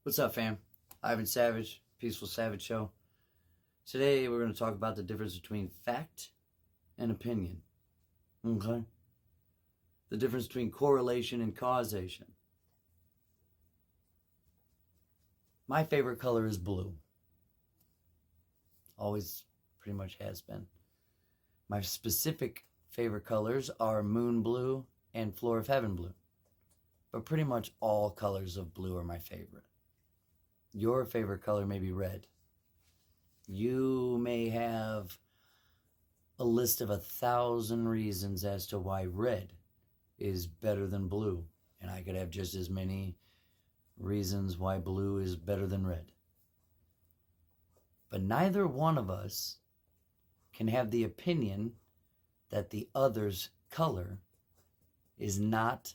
What's up, fam? Ivan Savage, Peaceful Savage Show. Today we're going to talk about the difference between fact and opinion. Okay? The difference between correlation and causation. My favorite color is blue. Always pretty much has been. My specific favorite colors are moon blue and floor of heaven blue. But pretty much all colors of blue are my favorite. Your favorite color may be red. You may have a list of 1,000 reasons as to why red is better than blue. And I could have just as many reasons why blue is better than red. But neither one of us can have the opinion that the other's color is not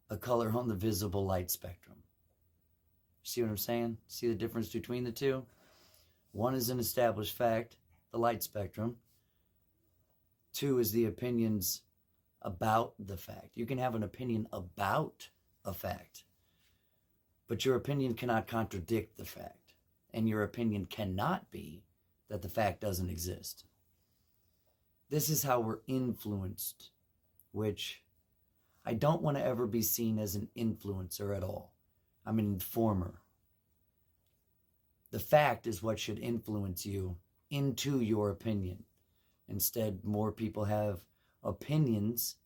a color on the visible light spectrum. See what I'm saying? See the difference between the two? One is an established fact, the light spectrum. Two is the opinions about the fact. You can have an opinion about a fact, but your opinion cannot contradict the fact. And your opinion cannot be that the fact doesn't exist. This is how we're influenced, which I don't want to ever be seen as an influencer at all. I'm an informer. The fact is what should influence you into your opinion. Instead, more people have opinions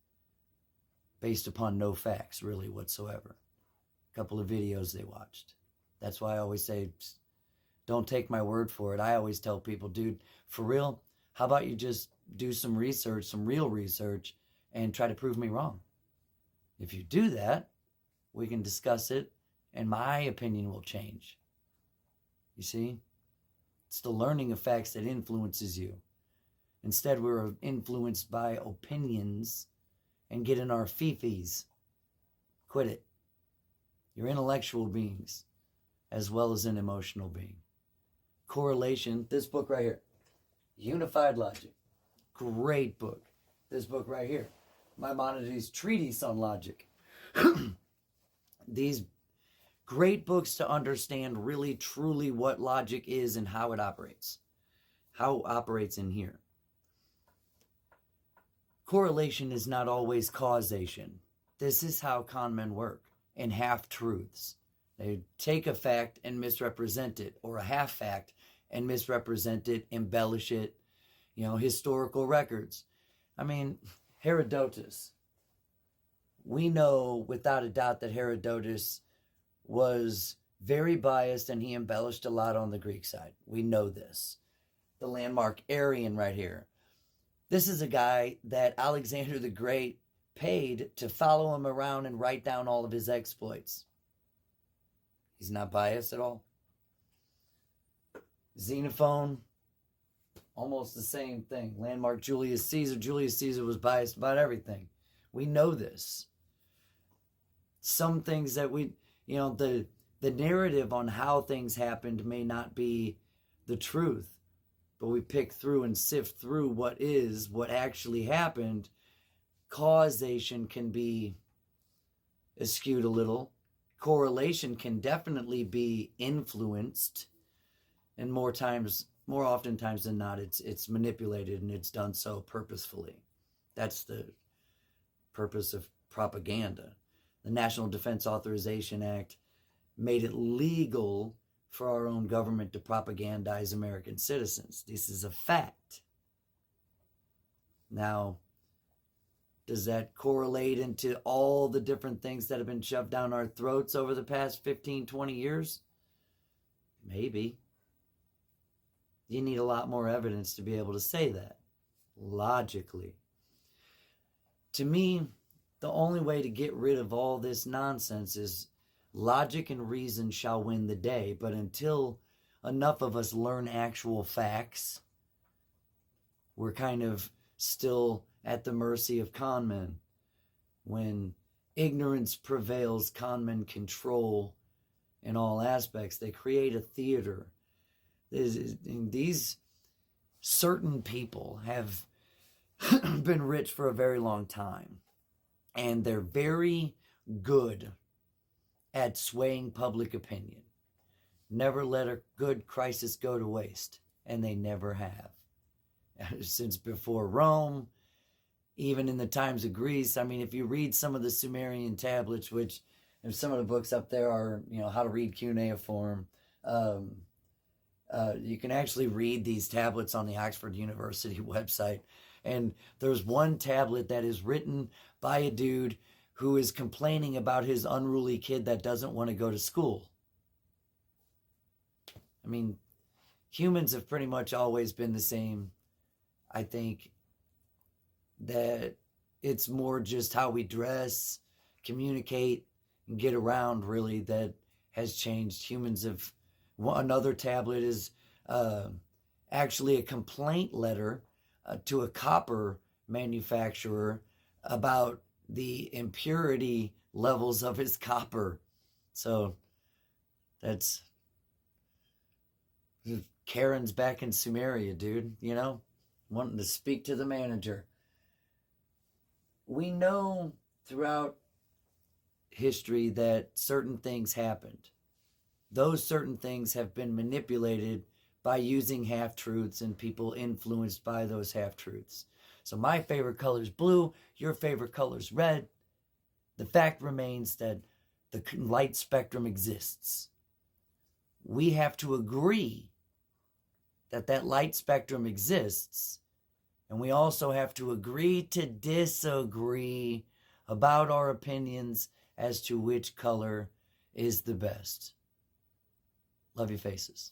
based upon no facts, really, whatsoever. A couple of videos they watched. That's why I always say, don't take my word for it. I always tell people, dude, for real, how about you just do some research, some real research, and try to prove me wrong? If you do that, we can discuss it, and my opinion will change. You see? It's the learning of facts that influences you. Instead, we're influenced by opinions and get in our fifis. Quit it. You're intellectual beings as well as an emotional being. Correlation, this book right here, Unified Logic. Great book. This book right here, Maimonides' Treatise on Logic. These great books to understand really truly what logic is and how it operates. How it operates in here. Correlation is not always causation. This is how con men work, in half-truths. They take a fact and misrepresent it, or a half-fact and misrepresent it, embellish it, historical records. I mean, Herodotus. We know without a doubt that Herodotus was very biased and he embellished a lot on the Greek side. We know this. The landmark Arian right here. This is a guy that Alexander the Great paid to follow him around and write down all of his exploits. He's not biased at all. Xenophon, almost the same thing. Landmark Julius Caesar. Julius Caesar was biased about everything. We know this. Some things that the narrative on how things happened may not be the truth, but we pick through and sift through what actually happened. Causation can be skewed a little. Correlation can definitely be influenced, and more oftentimes than not, it's manipulated, and it's done so purposefully. That's the purpose of propaganda. The National Defense Authorization Act made it legal for our own government to propagandize American citizens. This is a fact. Now, does that correlate into all the different things that have been shoved down our throats over the past 15, 20 years? Maybe. You need a lot more evidence to be able to say that, logically. To me, the only way to get rid of all this nonsense is logic and reason shall win the day. But until enough of us learn actual facts, we're kind of still at the mercy of con men. When ignorance prevails, con men control in all aspects. They create a theater. These certain people have been rich for a very long time. And they're very good at swaying public opinion. Never let a good crisis go to waste, and they never have. Since before Rome, even in the times of Greece. I mean, if you read some of the Sumerian tablets, which and some of the books up there are, how to read cuneiform. You can actually read these tablets on the Oxford University website. And there's one tablet that is written by a dude who is complaining about his unruly kid that doesn't want to go to school. I mean, humans have pretty much always been the same. I think that it's more just how we dress, communicate, and get around, really, that has changed. Humans have... Another tablet is actually a complaint letter to a copper manufacturer about the impurity levels of his copper. So that's... Karen's back in Sumeria, dude, wanting to speak to the manager. We know throughout history that certain things happened. Those certain things have been manipulated by using half-truths and people influenced by those half-truths. So my favorite color is blue, your favorite color is red. The fact remains that the light spectrum exists. We have to agree that that light spectrum exists, and we also have to agree to disagree about our opinions as to which color is the best. Love your faces.